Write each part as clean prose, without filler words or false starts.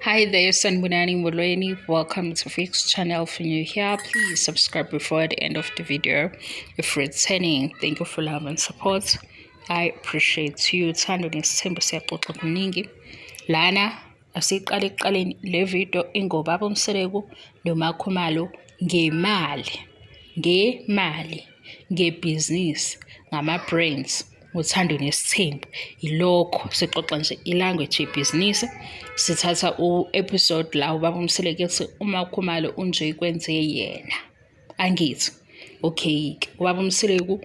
Hi there, Sanbunani Molweni. Welcome to Fix channel. If you're new here, please subscribe before the end of the video. If returning, thank you for love and support. I appreciate you. Thando nesithembu siyaxoxa kuningi. Lana asiqale ekuqaleni le video ingobaba uMseleku noMakhumalo ngemali, ngebhizinisi, ngama-brands. Uthando nesithembu ilokho sixoxa nje ilanguage yebhizinisi. Sithatha episode la ubaba uMseleku ethi uMakhumalo unje kwenze yena, angithi okay. Ubaba uMseleku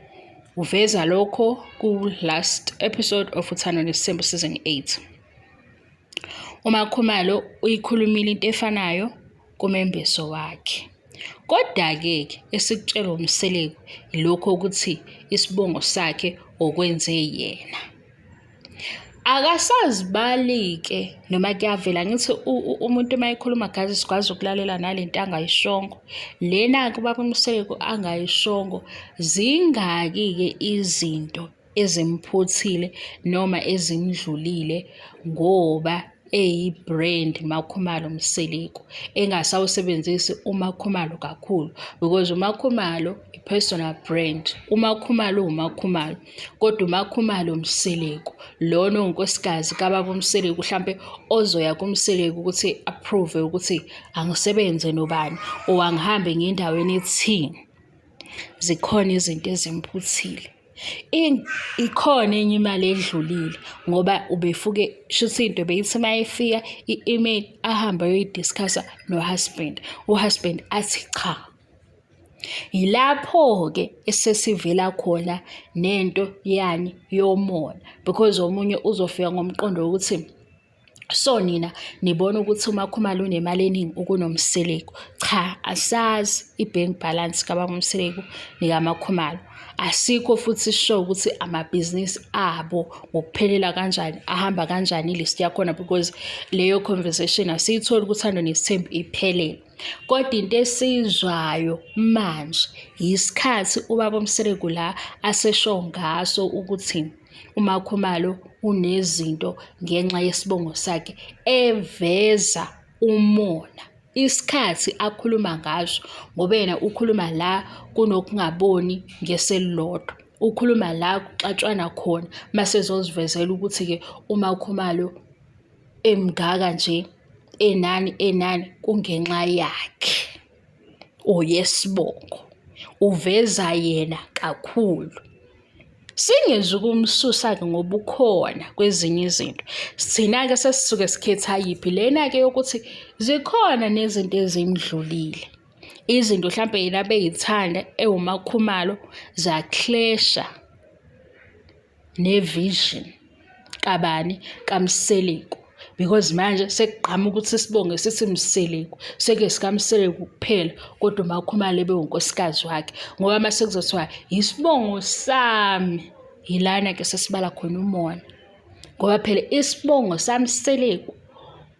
uveza lokho ku last episode of Uthando Nesithembu season 8. uMakhumalo uyikhulumile into efanayo kumembeso wakhe. Kodwa-ke esikutshela uMseleku ilokho ukuthi isibongo sakhe okwenze yena. Akasazibali-ke noma kuyavela ngithi umuntu uma ekhuluma gazi sikwazi ukulalela nalento angayishongo. Lena-ke ubaba uMseleku angayishongo zingaki-ke izinto ezimphuthile noma ezimdlulile ngoba eyi-brand Makhumalo Mseleku engasawusebenzisi uMakhumalo kakhulu, because uMakhumalo i-personal brand. uMakhumalo uMakhumalo, kodwa uMakhumalo Mseleku lona unkosikazi kababa uMseleku, mhlampe ozoya kuMseleku ukuthi approve ukuthi angisebenze nobani or angihambe ngendaweni ethini. Zikhona izinto ezimphuthile. Ikhona enye imali edlulile ngoba ubefuke shuthi into beyithi mayefika i-email ahambe ayoyidiscussa no-husband. U-husband athi cha. Yilapho-ke esesivela khona nento yani yomona, because omunye uzofika ngomqondo wokuthi so nina nibona ukuthi uMakhumalo unemali eningi ukunoMseleku. Cha, asazi i-bank balance kababa uMseleku nikaMakhumalo. Asikho futhi sure ukuthi amabhizinisi abo ngokuphelela kanjani, ahamba kanjani ilist yakhona, because leyo conversation asiyitholi kuThando Nesithembu iphelele. Kodwa into esizwayo manje yisikhathi ubaba uMseleku la asesho ngaso ukuthi uMakhumalo unezinto ngenxa yesibongo sakhe, eveza umona. Isikhathi akhuluma ngaso ngoba yena ukhuluma la kunokungaboni ngeselilodwa, ukhuluma la kuxatshwana khona masezozivezela ukuthi-ke uMakhumalo emngaka nje enani kungenxa yakhe oyesibongo, uveza yena kakhulu. Singezwe ukumsusa-ke ngoba ukhona kwezinye izinto, sithina-ke sesisuke sikhetha yiphi lena-ke yokuthi zikhona nezinto ezimdlulile. Izinto mhlampe yena beyithanda ewuMakhumalo zaklesha nevision kabani kaMseleku, because manje sekugqama ukuthi sibonge sithi Mseleku seke sikaMseleku kuphela, kodwa uMakhumalo ebewunkosikazi wakhe. Ngoba mase kuzothiwa isibongo sami, yilana-ke sesibala khona umona, ngoba phela isibongo saMseleku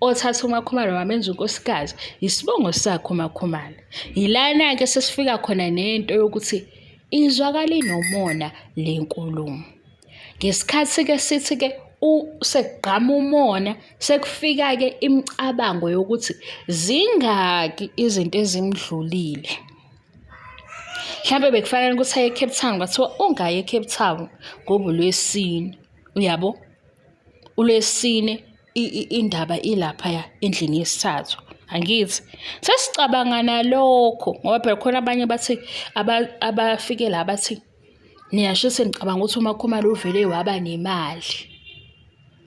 othatha uMakhumalo wamenza unkosikazi isibongo sakhe uMakhumalo. Yilana-ke sesifika khona nento yokuthi izwakala inomona le nkulumo. Ngesikhathi-ke sithi-ke sekugqama umona, sekufika-ke imicabango yokuthi zingaki izinto ezimdlulile. Mhlampe bekufanele ukuthi aye eCape Town, kwathiwa ungayi eCape Town ngoba uLwesine, uyabo? uLwesine indaba ilaphaya endlini yesithathu, angithi? Sesicabanga nalokho ngoba phela khona abanye bathi abafike la bathi niyasho sengicabanga ukuthi uMakhumalo uvele waba nemali.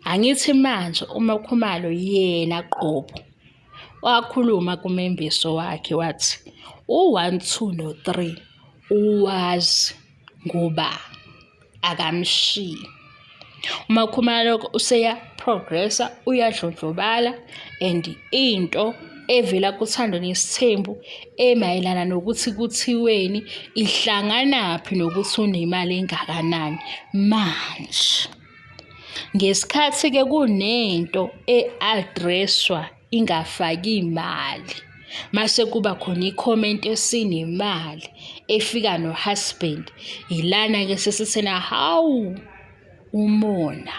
Angithi manje uMakhumalo yena qobo wakhuluma kumembeso wakhe wathi u-1, 2 no-3 uwazi ngoba akamshiyi. uMakhumalo useya progressa, uyadlondlobala, and into evela kuThando Nesithembu emayelana nokuthi kuthiweni ihlanganaphi nokuthi unemali engakanani manje. Ngesikhathi-ke kunento e-addresswa ingafaki imali, mase kuba khona i-comment esinemali efika no-husband, ilana-ke sesithena hawu umona,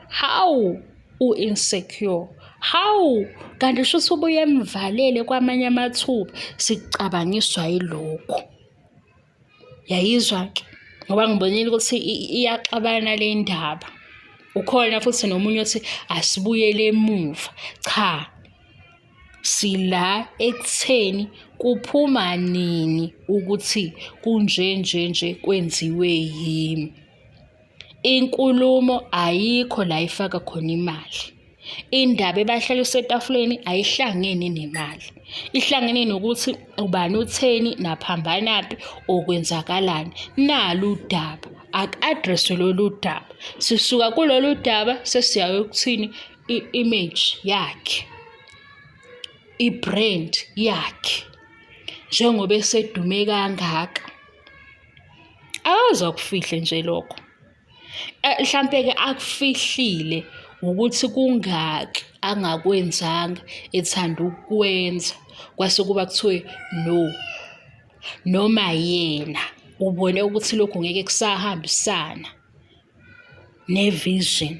hawu u-insecure, Hawu, kanti shuthi ubuye emvalele kwamanye amathuba sikucabangiswa yilokho. Yayizwa-ke ngoba ngibonile ukuthi iyaxabana le ndaba. Ukhona futhi nomunye othi asibuyele emuva. Cha, sila ekutheni kuphuma nini ukuthi kunje kwenziwe yimi. Inkulumo ayikho la ifaka khona imali. Indaba ebahlalisa etafuleni ayihlangene nemali. Ihlangene nokuthi ubani utheni naphambanaphi okwenzakalani. Nalo udaba, aku-addresswe lolu daba. Sisuka kulolu daba sesiyayo ukuthini i-image yakhe, i-brand yakhe, njengoba esedume kangaka. Akazokufihle nje lokho. Mhlampe-ke akufihlile ukuthi kungaki angakwenzanga ethanda ukwenza kwase kuba kuthiwe no, noma yena ubone ukuthi lokhu ngeke kusahambisana ne-vision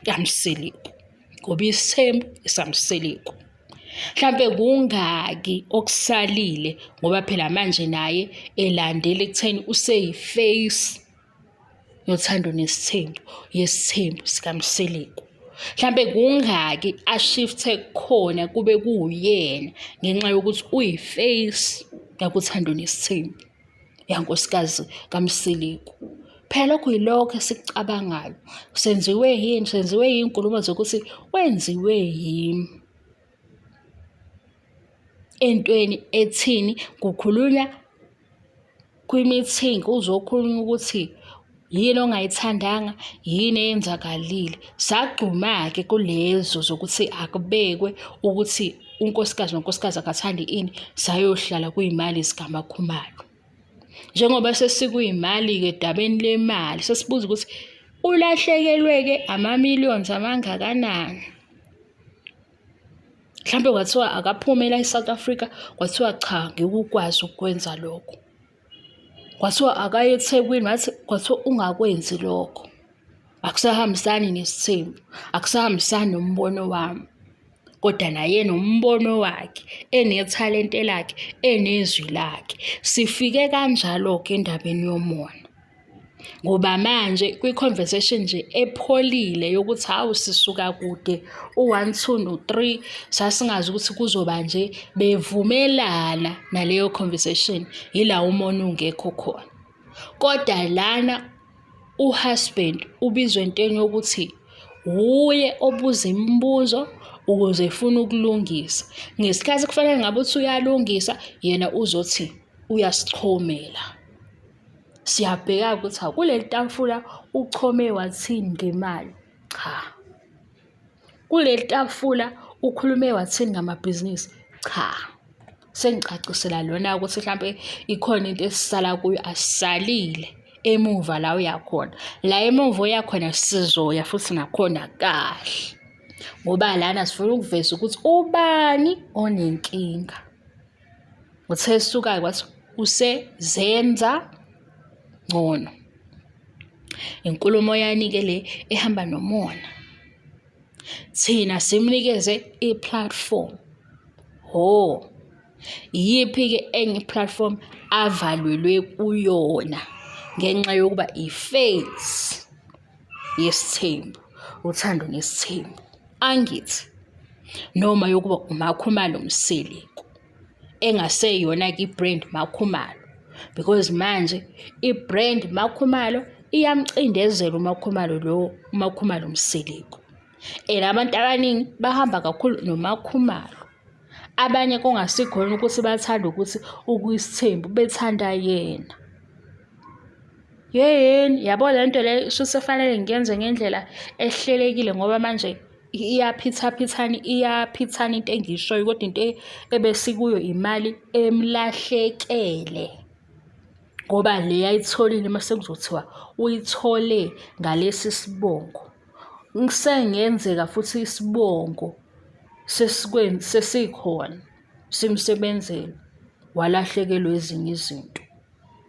kaMsiliku, ngoba isithembu esaMsiliku. Mhlampe kungaki okusalile ngoba phela manje naye elandela ekutheni useyi-face yothando nesithembu, yesithembu sikaMsiliku. Mhlampe kungaki ashifthe khona kube kuwuyena ngenxa yokuthi uyi-face yakuthando nesithembu yankosikazi kaMsiliku. Phela lokhu yilokho esikucabangayo. Senziwe yini? Senziwe inkulumo zokuthi wenziwe yimi. Entweni ethini kukhulunywa kwi-meeting uzokhulunywa ukuthi yini ongayithandanga, yini eyenzakalile. Sagquma-ke kulezo zokuthi akubekwe ukuthi unkosikazi nonkosikazi akathandi ini, sayohlala kuyimali zikaMakhumalo. Njengoba sesikuyimali-ke dabeni lemali, sesibuza ukuthi ulahlekelwe-ke ama-millions amangakanani. Mhlampe kwathiwa akaphume la e-South Africa, kwathiwa cha, ngeke ukwazi ukwenza lokho. Kwathiwa akaye eThekwini, bathi kwathiwa ungakwenzi lokho. Akusahambisani nesithembu, akusahambisani nombono wami. Kodwa naye nombono wakhe, enethalente lakhe, enezwi lakhe. Sifike kanjalo-ke endabeni yomona. Ngoba manje kwi-conversation nje epholile yokuthi hawu sisuka kude u-1, 2 no-3 sasingazi ukuthi kuzoba nje bevumelana naleyo conversation yila umona ungekho khona. Kodwa lana uhusband ubizwe entweni yokuthi uye obuza imibuzo ukuze efuna ukulungisa. Ngesikhathi kufanele ngabe uthi uyalungisa, yena uzothi uyasichomela. Siyabheka ukuthi kuleli tafula uchome wathini ngemali. Cha. Kuleli tafula ukhulume wathini ngamabhizinisi. Cha. Sengicacisela lona ukuthi mhlambe ikhona into esisala kuyo, asisalile emuva la uyakhona. La emuva uyakhona sizoya futhi nakhona kahle. Ngoba lana sifuna ukuveza ukuthi ubani onenkinga. Uthe suka kwathi usezenza ngcono. Inkulumo yanike le ehamba nomona. Thina simnikeze i-platform. Iyiphi-ke enye i-platform avalelwe kuyona ngenxa yokuba i-face yesithembu, uthando nesithembu. Angithi noma yokuba uMakhumalo Msiliku engaseyona-ke i-brand Makhumalo, because manje i-brand Makhumalo iyamcindezela uMakhumalo Msiliku. Abantu abaningi bahamba kakhulu noMakhumalo. Abanye kungasikhona ukuthi bathanda ukuthi ukuyisithembu bethanda yena. Yeyeni, yabo lento le shuthi fanele ngiyenze ngendlela ehlelekile ngoba manje iyaphithana into engiyishoyo, kodwa into ebesikuyo imali emlahlekele. Ngoba le ayitholile mase kuzothiwa uyithole ngalesi sibongo. Ngisengenzeka futhi isibongo sesikhona simsebenzela walahlekelwa ezinye izinto.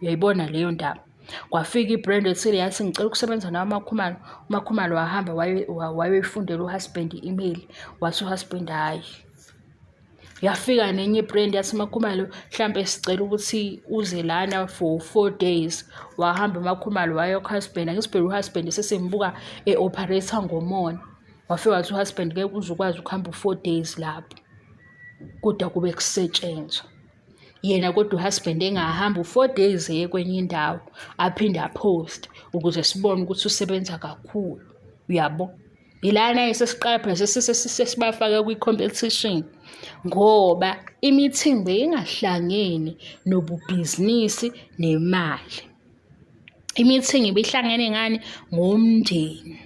Uyayibona leyo ndaba. Kwafika i-brand ethile yathi ngicela ukusebenza nawe uMakhumalo. uMakhumalo wahamba wayefundela u-husband i-email, wathi u-husband hhayi. Yafika nenye i-brand yathi uMakhumalo mhlampe sicela ukuthi uze lana for 4 days. Wahamba uMakhumalo waye ku-husband, angithi phela u-husband sesimbuka e-operator ngomona. Wafika wathi u-husband ngeke uze ukwazi ukuhamba u-4 days lapho, kodwa kube kusetshenzwa. Yena kodwa u-husband engahamba u-4 days eye kwenye indawo, aphinde aphoste ukuze sibone ukuthi usebenza kakhulu, uyabo. Ilana sesiqala phela sesibafaka kwi-competition ngoba i-meeting beyingahlangene nobubhizinisi nemali. I-meeting ibihlangene ngani? Ngomndeni,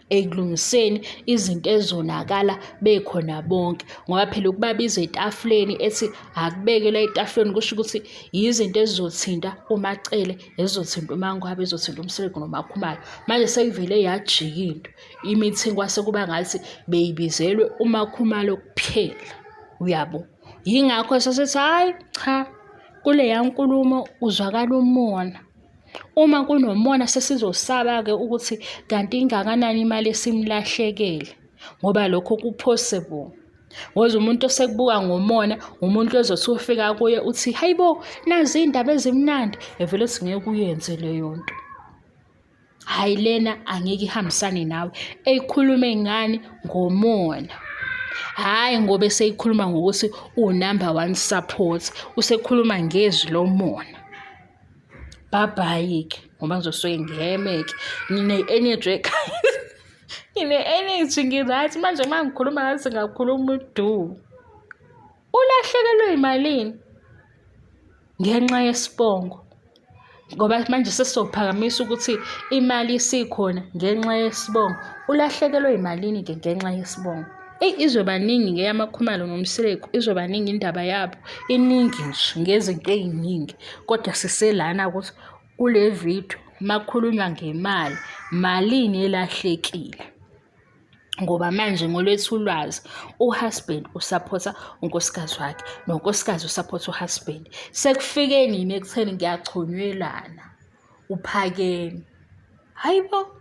ekulungiseni izinto ezonakala bekhona bonke, ngoba phela ukubabiza etafuleni ethi akubeke la etafuleni kusho ukuthi izinto ezizothinta uMacele, ezizothinta uMangwabi, ezizothinta uMseleku noMakhumalo. Manje sekuvele yajika into, i-meeting kwase kuba ngathi beyibizelwe uMakhumalo kuphela, uyabo. Yingakho sasithi hayi cha, kuleya nkulumo uzwakala umona. Uma kunomona sesizosaba-ke ukuthi kanti ingakanani imali esimlahlekele, ngoba lokho ku-possible. Ngoba umuntu osekubuka ngomona, umuntu ozothi ufika kuye uthi hayibo nazi iy'ndaba ezimnandi, evele ethi ngeke uyenze leyo nto. Hhayi lena angeke ihambisane nawe, eyikhulume ngani? Ngomona. Hhayi ngoba eseyikhuluma ngokuthi u-number 1 support, usekhuluma ngezwi lomona. Bye-bye-ke ngoba ngizosuke ngiheme-ke, ngine-energy ekhaya. Ngine-energy ngi-right manje uma ngikhuluma ngathi ngakhuluma udu. Ulahlekelwe yimalini? Ngenxa yesibongo. Ngoba manje sesizophakamisa ukuthi imali isikhona ngenxa yesibongo. Ulahlekelwe yimalini-ke ngenxa yesibongo? Izoba ningi-ke yaMakhumalo noMseleku, izoba ningi indaba yabo, iningi nje ngezinto ey'ningi. Kodwa siselana ukuthi kule video makukhulunywa ngemali, malini elahlekile? Ngoba manje ngolethu ulwazi, u-husband usaphotha unkosikazi wakhe, nonkosikazi usaphotha u-husband. Sekufike nini ekutheni ngiyachonyelana, uphakeme. Hayibo.